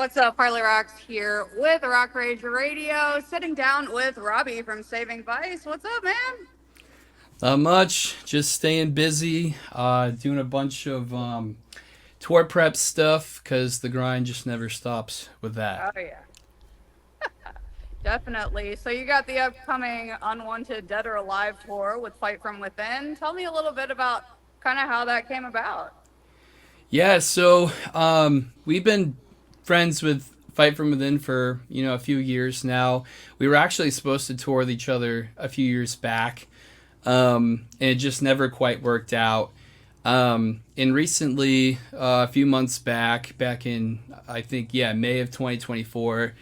what's up? Harley Roxx here with Rock Rage Radio, sitting down with Robbie from Saving Vice. What's up, man? Not much. Just staying busy, doing a bunch of tour prep stuff because the grind just never stops with that. Oh, yeah, definitely. So, you got the upcoming Unwanted Dead or Alive tour with Fight From Within. Tell me a little bit about kind of how that came about. Yeah, so we've been friends with Fight From Within for a few years now. We were actually supposed to tour with each other a few years back, and it just never quite worked out. And recently, a few months back in I think May of 2024,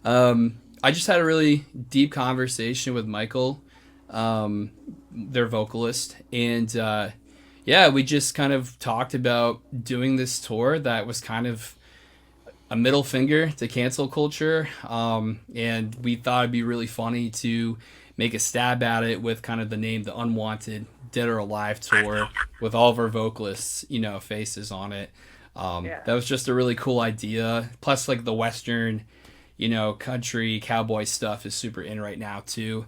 I just had a really deep conversation with Michael, their vocalist, and we just kind of talked about doing this tour that was kind of a middle finger to cancel culture, and we thought it'd be really funny to make a stab at it with kind of the name The Unwanted Dead or Alive Tour with all of our vocalists, faces on it. Yeah. That was just a really cool idea. Plus, like the Western, country cowboy stuff is super in right now too.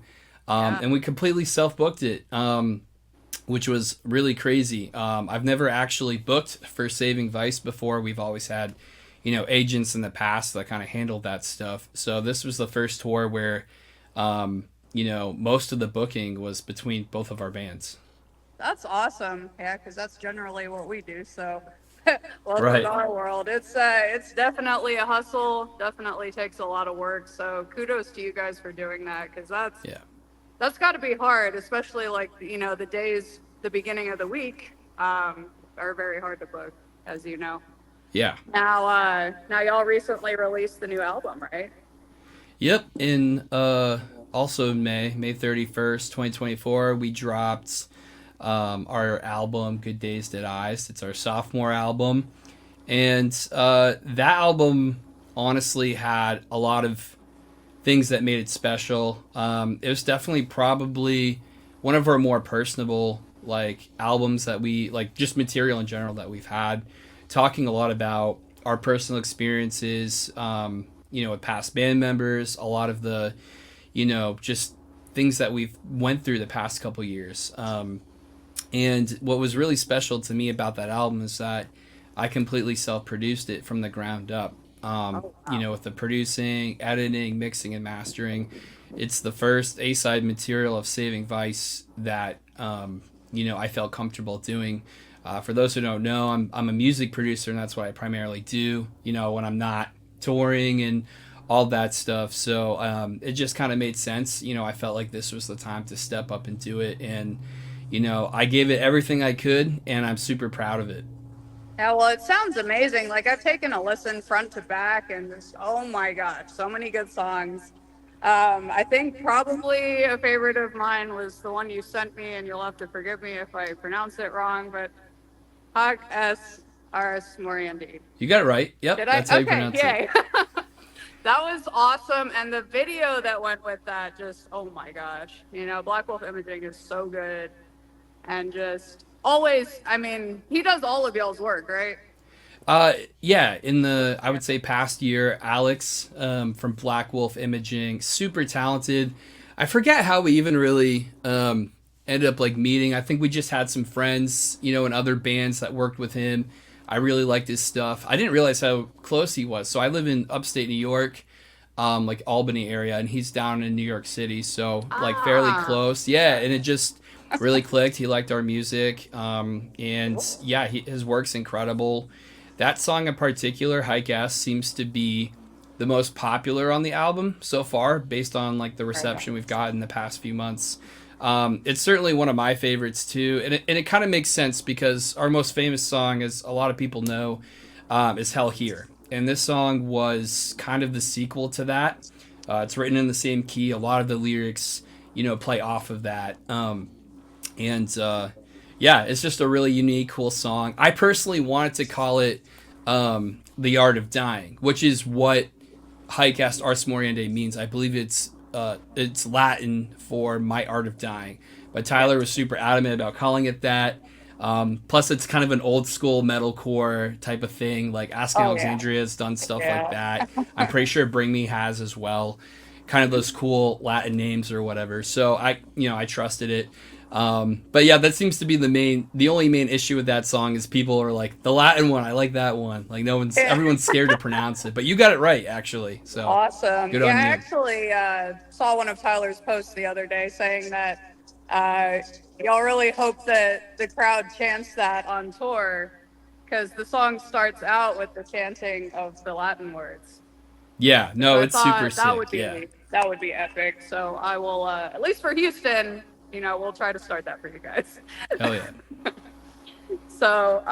Yeah. And we completely self-booked it, which was really crazy. I've never actually booked for Saving Vice before. We've always had, agents in the past that kind of handled that stuff. So this was the first tour where, most of the booking was between both of our bands. That's awesome. Yeah, because that's generally what we do. So, welcome to Right. our world. It's definitely a hustle. Definitely takes a lot of work. So, kudos to you guys for doing that, because Yeah. that's got to be hard, especially like the days, the beginning of the week, are very hard to book, as you know. Yeah. Now y'all recently released the new album, right? Yep. In also May 31st, 2024, we dropped our album Good Days Dead Eyes. It's our sophomore album. And that album honestly had a lot of things that made it special. It was definitely probably one of our more personable like albums that we like, just material in general that we've had, talking a lot about our personal experiences, with past band members, a lot of the, just things that we've went through the past couple years. And what was really special to me about that album is that I completely self-produced it from the ground up. Oh, wow. With the producing, editing, mixing, and mastering. It's the first A-side material of Saving Vice that, I felt comfortable doing. For those who don't know, I'm a music producer, and that's what I primarily do, when I'm not touring and all that stuff. So it just kind of made sense. I felt like this was the time to step up and do it. And, I gave it everything I could, and I'm super proud of it. Yeah, well, it sounds amazing. Like I've taken a listen front to back, and just oh my gosh, so many good songs. I think probably a favorite of mine was the one you sent me, and you'll have to forgive me if I pronounce it wrong, but Hawk S. R.S. Moriendi. You got it right. Yep, Did I? that's how you Okay, pronounce it. yay. That was awesome. And the video that went with that, just, oh my gosh. Black Wolf Imaging is so good. And just always, I mean, he does all of y'all's work, right? Yeah, in the I would say past year, Alex from Black Wolf Imaging, super talented. I forget how we even really ended up like meeting. I think we just had some friends, in other bands that worked with him. I really liked his stuff. I didn't realize how close he was. So I live in upstate New York, like Albany area, and he's down in New York City, so like fairly Ah, close. Yeah, and it just really clicked. He liked our music, and yeah, his work's incredible. That song in particular, Hike S, seems to be the most popular on the album so far, based on like the okay. reception we've got in the past few months. It's certainly one of my favorites too, and it kind of makes sense because our most famous song, as a lot of people know, is Hell Here, and this song was kind of the sequel to that. It's written in the same key. A lot of the lyrics, play off of that. And yeah, it's just a really unique, cool song. I personally wanted to call it "The Art of Dying," which is what Highcast Ars Moriendi means. I believe it's Latin for "My Art of Dying." But Yeah. Tyler was super adamant about calling it that. Plus, it's kind of an old school metalcore type of thing. Like Asking Oh yeah, Alexandria has done stuff like yeah. that. I'm pretty sure Bring Me has as well. Kind of those cool Latin names or whatever. So I trusted it. But yeah, that seems to be the only main issue with that song is people are like the Latin one. I like that one. Like everyone's scared to prounce it, but you got it right actually. So Awesome. good Yeah, on I you. actually saw one of Tyler's posts the other day saying that uh, y'all really hope that the crowd chants that on tour because the song starts out with the chanting of the Latin words. Yeah, So no, I it's super thought sick. Yeah, that would be epic. So I will at least for Houston, we'll try to start that for you guys. hell yeah. So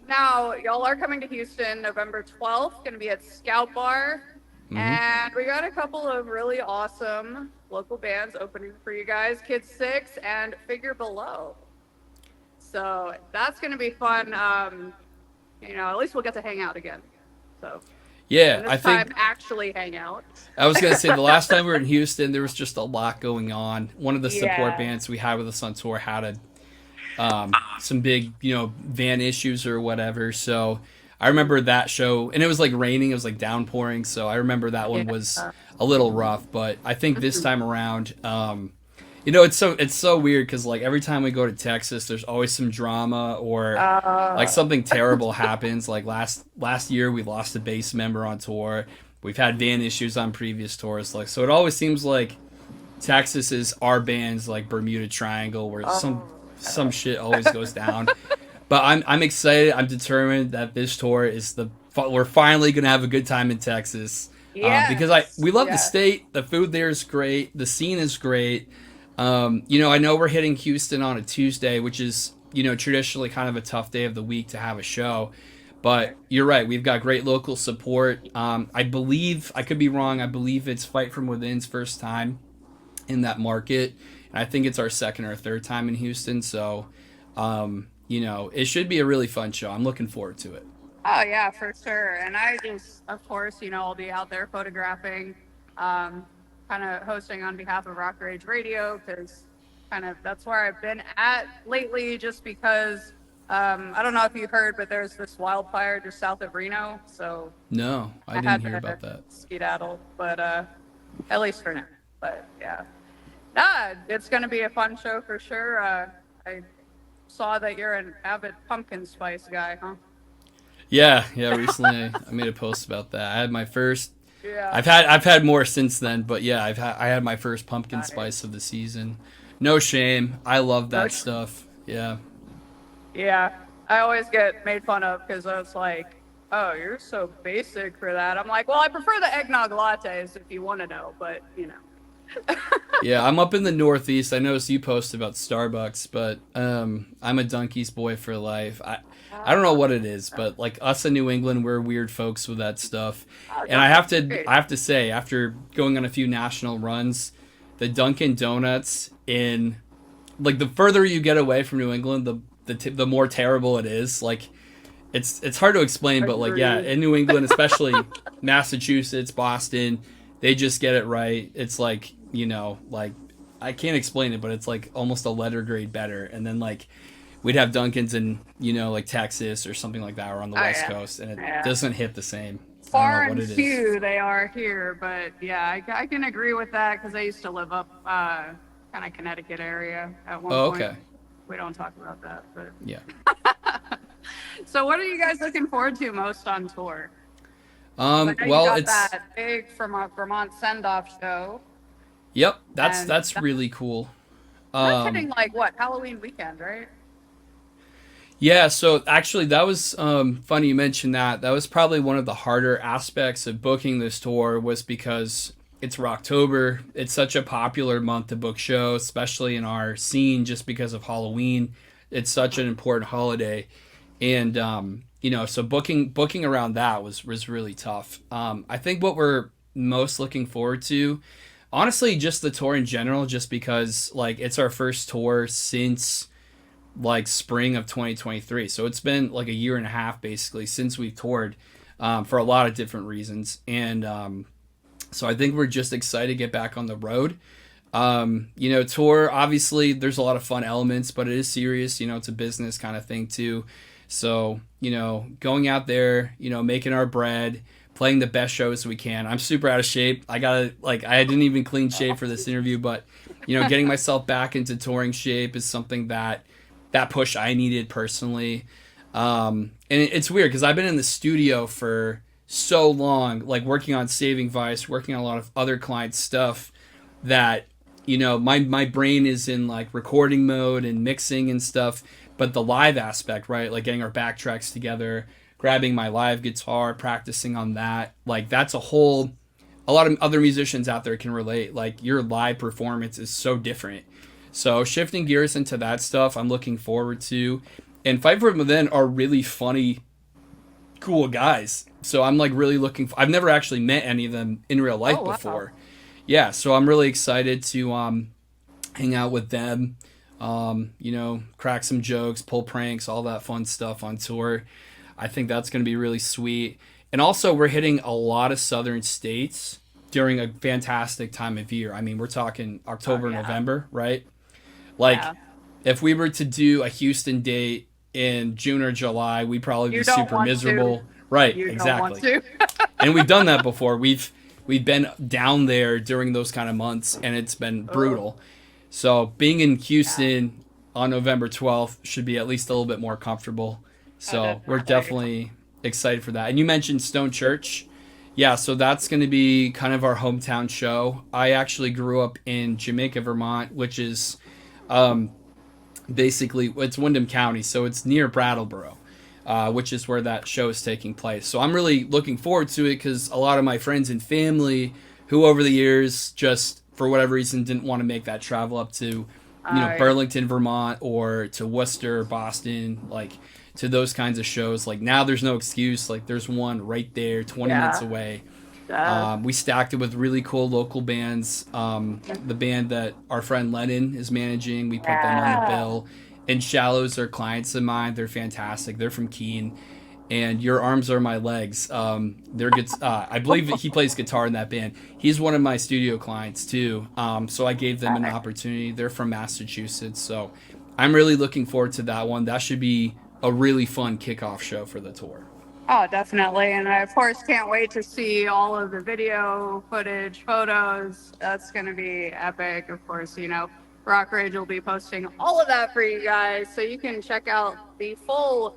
now y'all are coming to Houston November 12th, going to be at Scout Bar. Hmm. And we got a couple of really awesome local bands opening for you guys, Kids Six and Figure Below. So that's going to be fun. At least we'll get to hang out again. So, Yeah, and I this time think actually hang out. I was gonna say the last time we were in Houston, there was just a lot going on. One of the support Yeah. bands we had with us on tour had some big, van issues or whatever. So I remember that show, and it was like raining. It was like downpouring. So I remember that one Yeah. was a little rough. But I think this time around, it's so weird because like every time we go to Texas, there's always some drama or like Uh, something terrible happens. Like last year, we lost a bass member on tour. We've had van issues on previous tours. Like so, it always seems like Texas is our band's like Bermuda Triangle, where some oh, some shit always goes down. But I'm excited. I'm determined that this tour is we're finally gonna have a good time in Texas. Because yes. we love the Yes. state. The food there is great. The scene is great. I know we're hitting Houston on a Tuesday, which is traditionally kind of a tough day of the week to have a show. But you're right. We've got great local support. I believe I could be wrong. I believe it's Fight from Within's first time in that market, and I think it's our second or third time in Houston. So, it should be a really fun show. I'm looking forward to it. Oh yeah, for sure. And I just, of course, I'll be out there photographing, um, kind of hosting on behalf of Rock Rage Radio because kind of that's where I've been at lately. Just because I don't know if you heard, but there's this wildfire just south of Reno, so No, I I didn't had hear to about that. skedaddle. But at least for now. But yeah, nah, it's gonna be a fun show for sure. I saw that you're an avid pumpkin spice guy, huh? Yeah, yeah. Recently, I made a post about that. I had my first. Yeah. I've had more since then, but yeah, I had my first pumpkin spice Nice. of the season. No shame. I love No that stuff. Yeah. Yeah, I always get made fun of because I was like, "Oh, you're so basic for that." I'm like, "Well, I prefer the eggnog lattes if you want to know, but Yeah, I'm up in the Northeast. I noticed you posted about Starbucks, but I'm a Dunkies boy for life. I don't know what it is, but like us in New England, we're weird folks with that stuff. Oh, And I have Dunkin's to great. I have to say, after going on a few national runs, the Dunkin' Donuts in like the further you get away from New England, the more terrible it is. Like it's hard to explain, but like yeah, Agreed. in New England, especially Massachusetts, Boston, they just get it right. It's like like I can't explain it, but it's like almost a letter grade better. And then like we'd have Dunkins in like Texas or something like that, or on the Oh West yeah, Coast, and it yeah. doesn't hit the same. I don't know Far what and it is. few they are here, but yeah, I can agree with that because I used to live up kind of Connecticut area at one Oh, point. okay. We don't talk about that, but Yeah. so what are you guys looking forward to most on tour? 'Cause I know you Well, got it's that big from a Vermont send-off show. yep. That's And that's really cool. that's Um, hitting like what, Halloween weekend, right? Yeah, so actually, that was funny you mentioned that. That was probably one of the harder aspects of booking this tour was because it's Rocktober. It's such a popular month to book shows, especially in our scene, just because of Halloween. It's such an important holiday, and so booking around that was really tough. I think what we're most looking forward to, honestly, just the tour in general, just because like it's our first tour since like spring of 2023. So it's been like a year and a half basically since we've toured for a lot of different reasons. And so I think we're just excited to get back on the road. Tour, obviously there's a lot of fun elements, but it is serious. It's a business kind of thing too. So, going out there, making our bread, playing the best shows we can. I'm super out of shape. I didn't even clean shave for this interview, but, getting myself back into touring shape is something that push I needed personally. And it's weird because I've been in the studio for so long, like working on Saving Vice, working on a lot of other clients' stuff that my brain is in like recording mode and mixing and stuff, but the live aspect, right, like getting our backtracks together, grabbing my live guitar, practicing on that, like that's a lot of other musicians out there can relate. Like your live performance is so different. So shifting gears into that stuff, I'm looking forward to. And Fight from Within are really funny, cool guys. So I'm like really I've never actually met any of them in real life Oh, wow. before. Yeah, so I'm really excited to hang out with them. Crack some jokes, pull pranks, all that fun stuff on tour. I think that's going to be really sweet. And also, we're hitting a lot of southern states during a fantastic time of year. I mean, we're talking Oh, October, yeah. November, right? Like, Yeah. if we were to do a Houston date in June or July, we'd probably be You don't super want to. miserable. Right, You don't want exactly. to. And we've done that before. We've been down there during those kind of months, and it's been Oh, brutal. So being in yeah. Houston on November 12th should be at least a little bit more comfortable. Oh, So we're definitely. definitely excited for that. And you mentioned Stone Church. Yeah, so that's going to be kind of our hometown show. I actually grew up in Jamaica, Vermont, which is basically it's Windham County, so it's near Brattleboro, which is where that show is taking place. So I'm really looking forward to it because a lot of my friends and family, who over the years just for whatever reason didn't want to make that travel up to, I Burlington, Vermont, or to Worcester, Boston, like to those kinds of shows. Like now, there's no excuse. Like there's one right there, 20 minutes yeah. away. Uh, We stacked it with really cool local bands. The band that our friend Lennon is managing, we put them on the yeah. bill. And Shallows are clients of mine. They're fantastic. They're from Keene. And Your Arms Are My Legs. I believe that he plays guitar in that band. He's one of my studio clients too. So I gave them an opportunity. They're from Massachusetts. So I'm really looking forward to that one. That should be a really fun kickoff show for the tour. Oh, definitely. And I, of course, can't wait to see all of the video footage, photos. That's going to be epic. Of course, Rock Rage will be posting all of that for you guys. So you can check out the full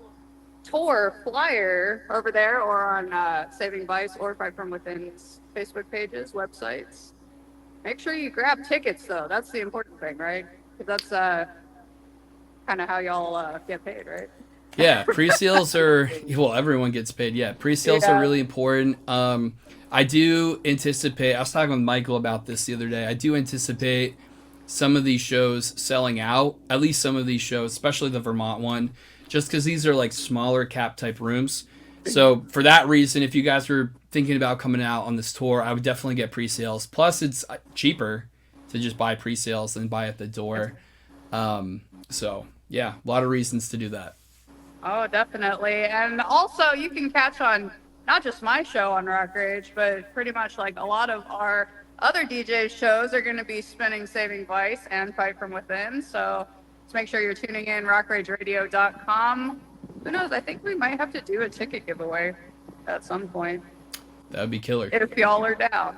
tour flyer over there or on Saving Vice or Fight From Within's Facebook pages, websites. Make sure you grab tickets, though. That's the important thing, right? Because that's kind of how y'all get paid, right? Yeah, pre-sales are well, everyone gets paid. Yeah, pre-sales are Yeah. really important. I do anticipate. I was talking with Michael about this the other day. I do anticipate some of these shows selling out. At least some of these shows, especially the Vermont one, just because these are like smaller cap type rooms. So for that reason, if you guys were thinking about coming out on this tour, I would definitely get pre-sales. Plus, it's cheaper to just buy pre-sales than buy at the door. So yeah, a lot of reasons to do that. Oh, definitely. And also, you can catch on not just my show on Rock Rage, but pretty much like a lot of our other DJ shows are going to be spinning Saving Vice and Fight From Within. So just make sure you're tuning in, rockrageradio.com. Who knows? I think we might have to do a ticket giveaway at some point That would be killer. if y'all are down.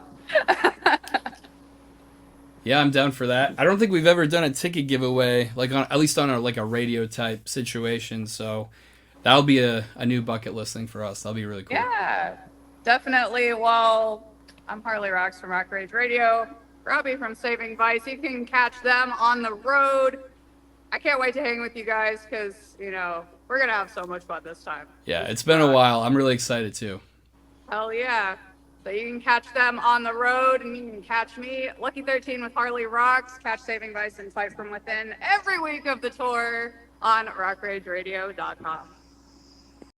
Yeah, I'm down for that. I don't think we've ever done a ticket giveaway, like on at least on a radio type situation. So that'll be a new bucket list thing for us. That'll be really cool. Yeah, definitely. Well, I'm Harley Roxx from Rock Rage Radio, Robbie from Saving Vice. You can catch them on the road. I can't wait to hang with you guys because, we're going to have so much fun this time. Yeah, This it's is been a while. I'm really excited too. hell yeah. So you can catch them on the road and you can catch me, Lucky 13 with Harley Roxx, catch Saving Vice and Fight From Within every week of the tour on rockrageradio.com.